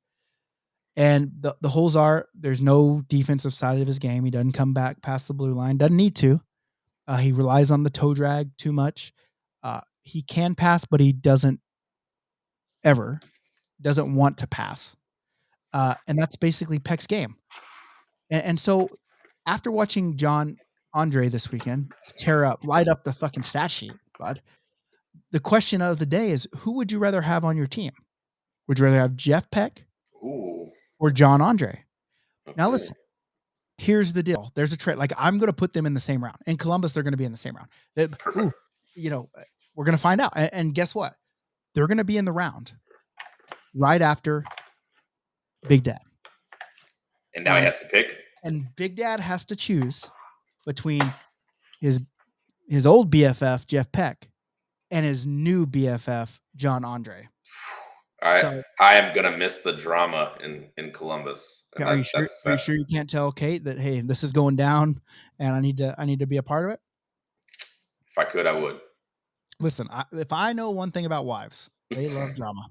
And the holes are there's no defensive side of his game. He doesn't come back past the blue line. Doesn't need to. He relies on the toe drag too much. He can pass, but he doesn't want to pass. And that's basically Peck's game. And so after watching John Andre this weekend light up the fucking stat sheet, bud, the question of the day is, who would you rather have on your team? Would you rather have Jeff Peck Ooh. or John Andre? Now Okay. listen, here's the deal. There's a trade. Like I'm going to put them in the same round. In Columbus, they're going to be in the same round. Perfect. We're going to find out. And guess what? They're going to be in the round right after Big Dad. And now he has to pick. And Big Dad has to choose between his old BFF, Jeff Peck, and his new BFF, John Andre. I am gonna miss the drama in Columbus. And Are you sure? Are you sure you can't tell Kate that, hey, this is going down, and I need to be a part of it? If I could, I would. Listen, if I know one thing about wives, they love drama.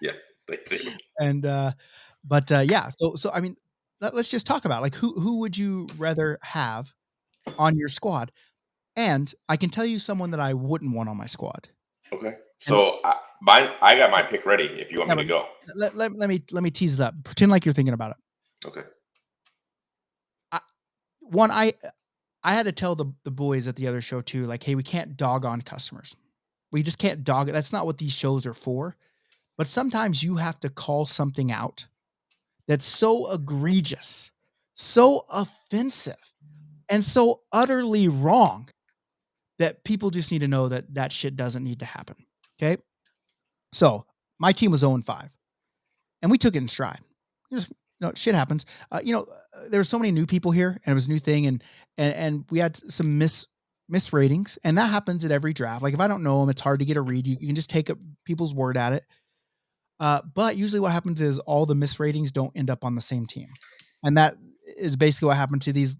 Yeah, they do. And yeah. So I mean, let's just talk about like who would you rather have on your squad? And I can tell you someone that I wouldn't want on my squad. Okay. And So I got my pick ready. If you want yeah, me to go. let me tease it up. Pretend like you're thinking about it. Okay. I had to tell the boys at the other show too, like, hey, we can't dog on customers. We just can't dog it. That's not what these shows are for. But sometimes you have to call something out that's so egregious, so offensive, and so utterly wrong that people just need to know that that shit doesn't need to happen. Okay. So my team was 0-5 and we took it in stride. Shit happens. There were so many new people here and it was a new thing. And we had some misratings, and that happens at every draft. Like if I don't know them, it's hard to get a read. You can just take people's word at it. But usually what happens is all the misratings don't end up on the same team. And that is basically what happened to these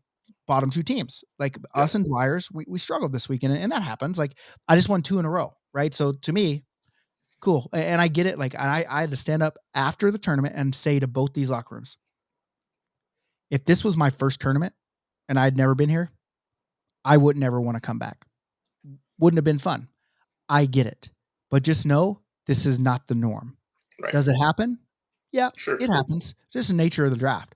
bottom 2 teams. Like us and Dwyer's, we struggled this weekend, and that happens. Like I just won 2 in a row, right? So to me, cool. And I get it. Like I had to stand up after the tournament and say to both these locker rooms, If this was my first tournament and I'd never been here, I would never want to come back. Wouldn't have been fun. I get it. But just know this is not the norm. Right. Does it happen? Yeah, Sure. it happens. It's just the nature of the draft.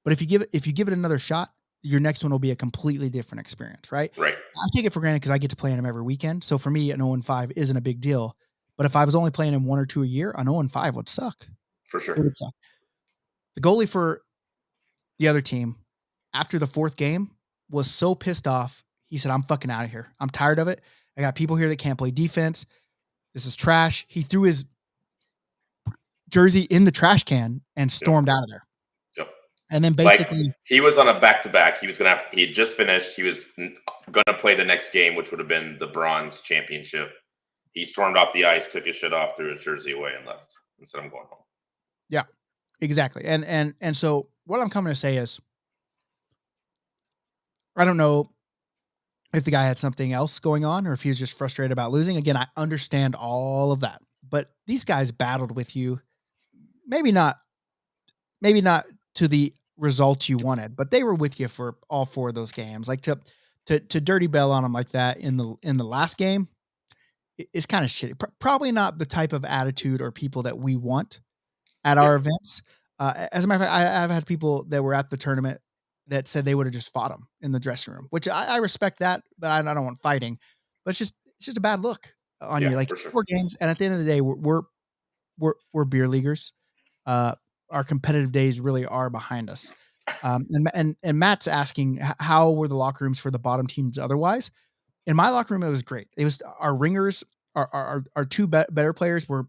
But if you give it another shot, your next one will be a completely different experience, right? Right. I take it for granted because I get to play in them every weekend. So for me, an 0-5 isn't a big deal. But if I was only playing him 1 or 2 a year, an 0-5 would suck. For sure. It would suck. The goalie for the other team, after the 4th game, was so pissed off. He said, "I'm fucking out of here. I'm tired of it. I got people here that can't play defense. This is trash." He threw his jersey in the trash can and Yep. stormed out of there. Yep. And then Like basically, he was on a back-to-back. He had just finished. He was gonna play the next game, which would have been the bronze championship. He stormed off the ice, took his shit off, threw his jersey away, and left. And said, "I'm going home." yeah, exactly. And so what I'm coming to say is, I don't know if the guy had something else going on or if he was just frustrated about losing. Again, I understand all of that, but these guys battled with you. Maybe not, maybe not to the result you wanted, but they were with you for all 4 of those games. Like to dirty bell on them like that in the last game is kind of shitty. Probably not the type of attitude or people that we want at Yeah. our events. As a matter of fact, I've had people that were at the tournament that said they would have just fought him in the dressing room, which I respect that, but I don't want fighting. But it's just a bad look on Yeah, you. Like for sure. 4 games, and at the end of the day, we're beer leaguers. Uh, our competitive days really are behind us. And Matt's asking how were the locker rooms for the bottom teams otherwise? In my locker room, it was great. It was our ringers, our 2 better players were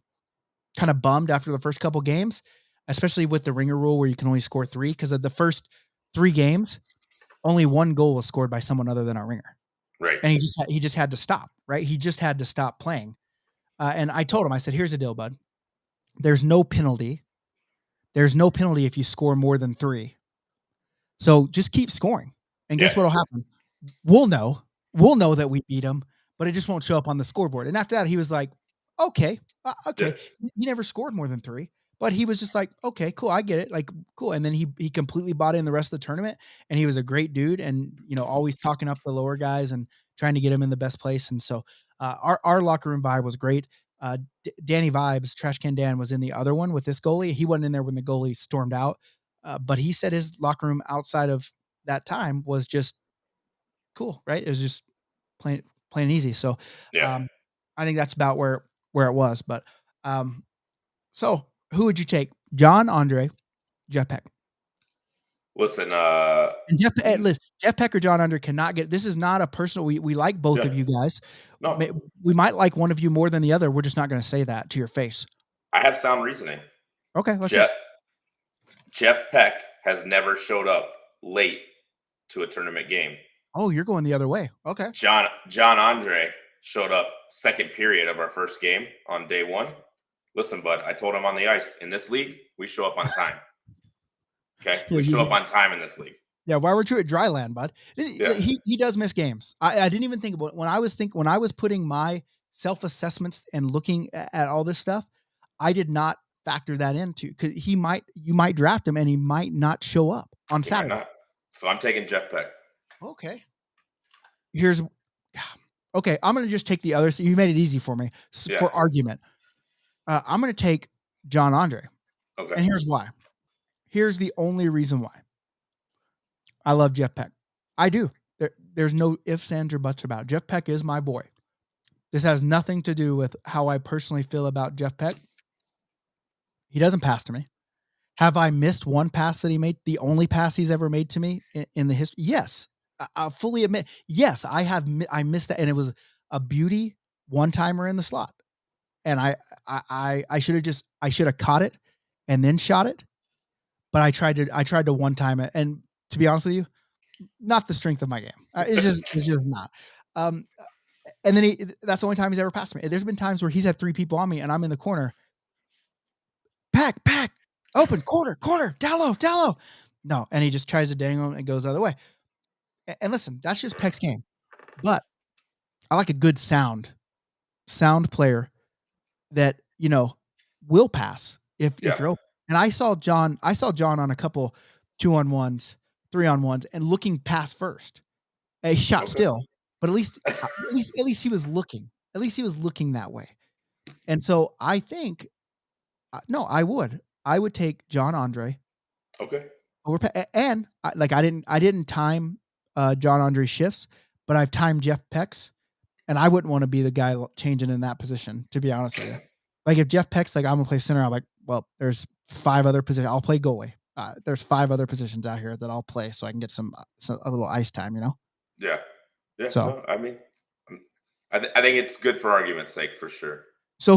kind of bummed after the first couple games, especially with the ringer rule where you can only score 3 because of the first 3 games, only 1 goal was scored by someone other than our ringer. Right. And he just had to stop, right? He just had to stop playing. And I told him, I said, "Here's the deal, bud. There's no penalty. There's no penalty if you score more than 3. So just keep scoring. And guess Yeah. what'll happen? We'll know. We'll know that we beat him, but it just won't show up on the scoreboard." And after that, he was like, "Okay, Yeah. okay." He never scored more than 3, but he was just like, "Okay, cool, I get it." Like, cool. And then he completely bought in the rest of the tournament, and he was a great dude, and always talking up the lower guys and trying to get him in the best place. And so, our locker room vibe was great. Danny Vibes, Trash Can Dan, was in the other one with this goalie. He wasn't in there when the goalie stormed out, but he said his locker room outside of that time was just cool, right? It was just plain plain and easy. So, Yeah. I think that's about where it was. But so who would you take? John, Andre, Jeff Peck. Listen, And listen, Jeff Peck or John Andre cannot get. This is not a personal. We like both yeah. of you guys. No, We might like one of you more than the other. We're just not going to say that to your face. I have sound reasoning. Okay, let's hear Jeff it. Jeff Peck has never showed up late to a tournament game. Oh, you're going the other way. Okay. John Andre showed up second period of our first game on day 1. Listen, bud, I told him on the ice, in this league, we show up on time. Okay? Yeah, We show up on time in this league. yeah, why weren't you at dry land, bud? Yeah. He does miss games. I didn't even think about it. When I was putting my self-assessments and looking at all this stuff, I did not factor that into because you might draft him and he might not show up on He might Saturday. not. So I'm taking Jeff Peck. Okay. Here's okay. I'm gonna just take the other. You made it easy for me Yeah. for argument. I'm gonna take John Andre, and Okay. here's why. Here's the only reason why. I love Jeff Peck. I do. There's no ifs, ands, or buts about it. Jeff Peck is my boy. This has nothing to do with how I personally feel about Jeff Peck. He doesn't pass to me. Have I missed one pass that he made? The only pass he's ever made to me in the history? Yes. I'll fully admit. Yes, I have. I missed that, and it was a beauty one-timer in the slot. And I should have caught it and then shot it. But I tried to one time it, and to be honest with you, not the strength of my game. It's just not. And then that's the only time he's ever passed me. There's been times where he's had 3 people on me, and I'm in the corner. Pack, open, corner, down low. No, and he just tries to dangle and it goes the other way. And listen, that's just Peck's game. But I like a good sound player that will pass if Yeah. you're open. And I saw John on a couple 2-on-1s, 3-on-1s, and looking past first. He shot Okay. still, but at least he was looking. At least he was looking that way. And so I think no, I would take John Andre Okay. over and I didn't time John Andre's shifts, but I've timed Jeff Peck's, and I wouldn't want to be the guy changing in that position, to be honest with you. Like if Jeff Peck's like, I'm gonna play center, I'm like, well, there's 5 other positions. I'll play goalie. There's 5 other positions out here that I'll play so I can get some a little ice time, Yeah. Yeah. So No, I mean, um, I think it's good for argument's sake for sure. so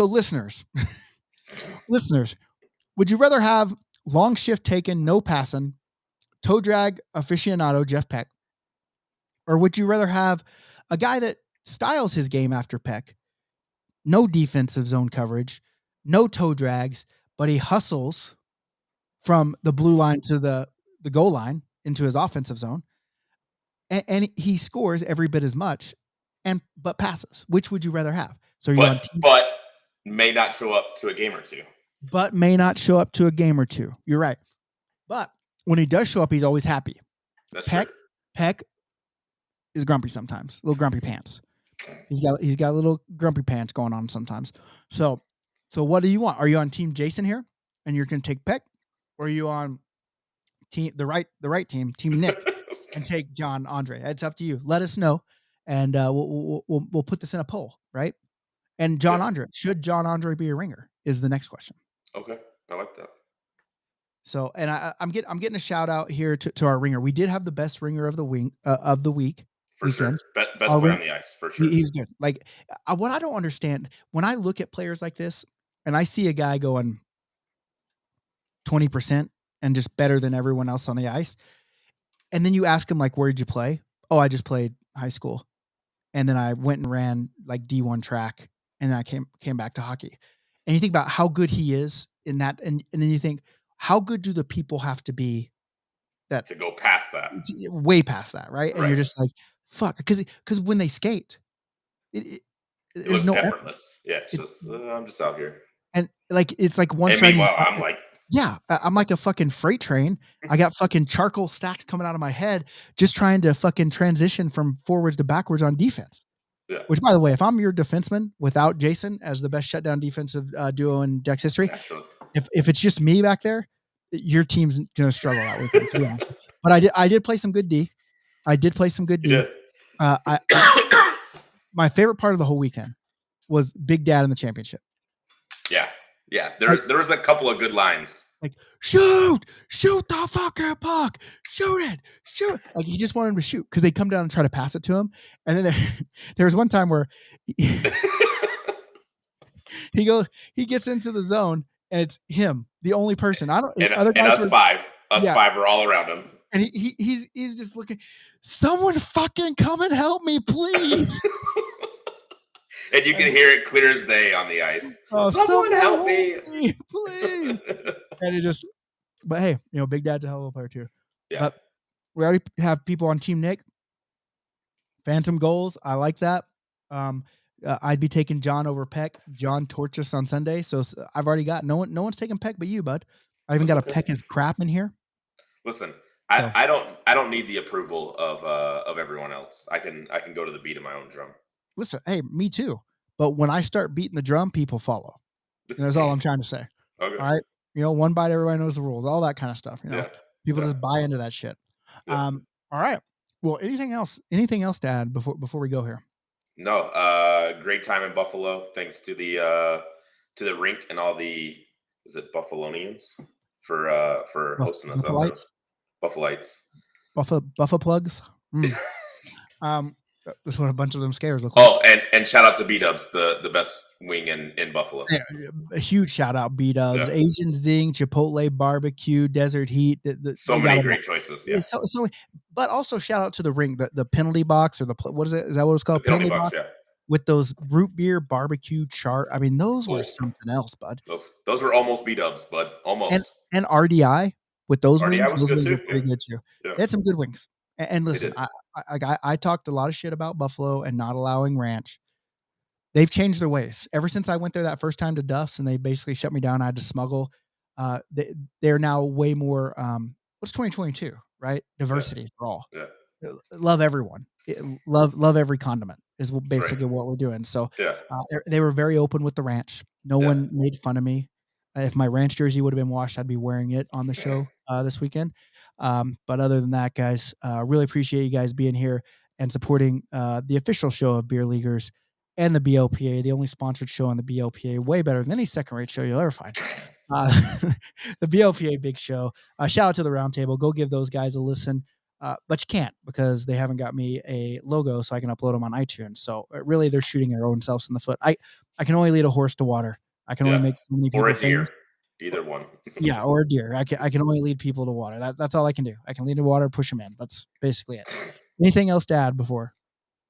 listeners, listeners, would you rather have long shift taken, no passing, toe drag aficionado Jeff Peck, or would you rather have a guy that styles his game after Peck, no defensive zone coverage, no toe drags, but he hustles from the blue line to the goal line into his offensive zone, and he scores every bit as much, but passes? Which would you rather have? So are you on team, But may not show up to a game or two. but may not show up to a game or two? You're right, but when he does show up, he's always happy. That's true. Peck is grumpy sometimes, little grumpy pants. He's got little grumpy pants going on sometimes. So what do you want? Are you on team Jason here, and you're going to take Peck, or are you on the right team, team Nick, and take John Andre? It's up to you. Let us know, and we'll put this in a poll, right? And John Yeah. Andre, should John Andre be a ringer? Is the next question. Okay. I like that. So, and I'm getting a shout out here to our ringer. We did have the best ringer of the week For sure. weekend. Best Our player ring, on the ice, for sure. he's good. Like what I don't understand when I look at players like this, and I see a guy going 20% and just better than everyone else on the ice, and then you ask him like, "Where did you play?" "Oh, I just played high school, and then I went and ran like D1 track, and then I came back to hockey." And you think about how good he is in that, and then you think, how good do the people have to be that To go past that. way past that, right? And you're Right. just like, fuck, because when they skate, it, It there's looks no effort. effortless. Yeah. It's It, just, I'm just out here. and like it's like one And stride. meanwhile, I'm like, Yeah, I'm like a fucking freight train. I got fucking charcoal stacks coming out of my head, just trying to fucking transition from forwards to backwards on defense. yeah, Which, by the way, if I'm your defenseman without Jason as the best shutdown defensive duo in Dex history, naturally. if it's just me back there, your team's gonna struggle that weekend, to be honest. But I did play some good D. I did play some good You D. did. I my favorite part of the whole weekend was Big Dad in the championship. Yeah. Yeah. Like There was a couple of good lines. like shoot the fucking puck, shoot. Like he just wanted him to shoot because they come down and try to pass it to him, and then there was one time where he gets into the zone and it's him, the only person. I don't and other and guys us were five. Us yeah, five are all around him. and he's just looking. Someone fucking come and help me, please. And you can hear it clear as day on the ice. Oh, Someone help me. please. And it just, but hey, Big Dad's a hell of a player too. Yeah. But we already have people on Team Nick. Phantom goals, I like that. I'd be taking John over Peck. John torched us on Sunday, so I've already got no one's taking Peck but you, bud. I even That's got a okay. Peck his crap in here. Listen, So I don't need the approval of everyone else. I can go to the beat of my own drum. listen, hey, me too. But when I start beating the drum, people follow. And that's all I'm trying to say. Okay. All right. One bite, everybody knows the rules, all that kind of stuff. Yeah. People Yeah. just buy into that shit. Yeah. All right. Well, anything else to add before we go here? No, great time in Buffalo. Thanks to the rink and all the Buffalonians for hosting us out there. Buffalites, Buffalites. Buffa plugs. That's what a bunch of them scares look like. Oh, and shout out to B Dubs, the best wing in Buffalo. Yeah, a huge shout out, B Dubs, Yeah. Asian Zing, Chipotle Barbecue, Desert Heat. So many great choices. Yeah. So, but also shout out to the ring, the penalty box, or what is it? Is that what it's The called? penalty box, yeah. With those root beer barbecue chart. I mean, those were Oh. something else, bud. Those were almost B Dubs, bud. Almost. And RDI with those RDI wings, was those good wings too, were pretty yeah. good too. Yeah. They had some good wings. And listen, did. I talked a lot of shit about Buffalo and not allowing ranch. They've changed their ways ever since I went there that first time to Duff's, and they basically shut me down. I had to smuggle. They're now way more what's 2022, right? Yeah. Diversity for all. Yeah. Love everyone. Love every condiment is That's right. basically what we're doing. So Yeah. they were very open with the ranch. No Yeah. one made fun of me. If my ranch jersey would have been washed, I'd be wearing it on the show this weekend. But other than that, guys, really appreciate you guys being here and supporting the official show of Beer Leaguers and the BLPA, the only sponsored show on the BLPA, way better than any second rate show you'll ever find. Uh, the BLPA Big Show. Shout out to the Roundtable. Go give those guys a listen. But you can't because they haven't got me a logo so I can upload them on iTunes. So really, they're shooting their own selves in the foot. I can only lead a horse to water. I can only Yeah. make so many Or people a deer. famous. Either one. Yeah, or a deer. I can only lead people to water. That's all I can do. I can lead to water, push them in. That's basically it. Anything else to add before?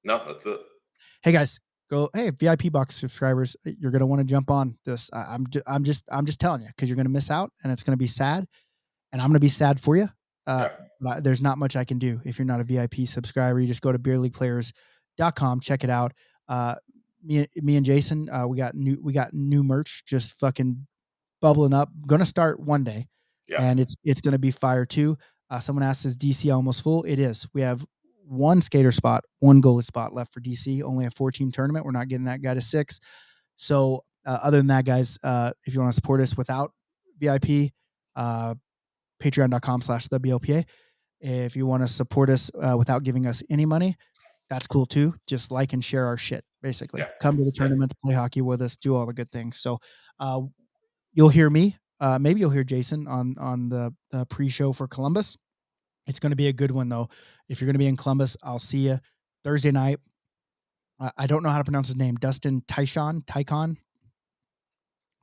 No, that's it. Hey guys, go. Hey, VIP box subscribers, you're gonna want to jump on this. I'm just telling you because you're gonna miss out and it's gonna be sad, and I'm gonna be sad for you. Uh, Yeah. but there's not much I can do if you're not a VIP subscriber. You just go to beerleagueplayers.com, check it out. Uh, me and Jason, we got new merch, just fucking bubbling up. Gonna start one day, Yeah. and it's gonna be fire too. Someone asked, "Is DC almost full?" It is. We have one skater spot, one goalie spot left for DC. Only a 4-team tournament. We're not getting that guy to 6. So other than that, guys, if you want to support us without VIP, uh, patreon.com/the BLPA. If you want to support us without giving us any money, that's cool too. Just like and share our shit, basically. Yeah. Come to the Yeah. tournaments, play hockey with us, do all the good things. So uh, you'll hear me. Maybe you'll hear Jason on the pre-show for Columbus. It's going to be a good one though. If you're going to be in Columbus, I'll see you Thursday night. I don't know how to pronounce his name. Dustin Tycon,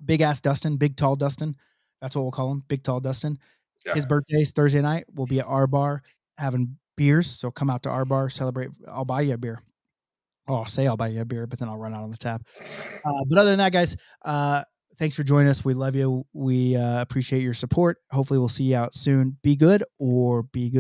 big ass Dustin, big tall Dustin. That's what we'll call him, big tall Dustin. Yeah. His birthday's Thursday night. We'll be at our bar having beers. So come out to our bar, celebrate. I'll buy you a beer. Oh, I'll say I'll buy you a beer, but then I'll run out on the tab. But other than that, guys, thanks for joining us. We love you. We appreciate your support. Hopefully, we'll see you out soon. Be good or be good.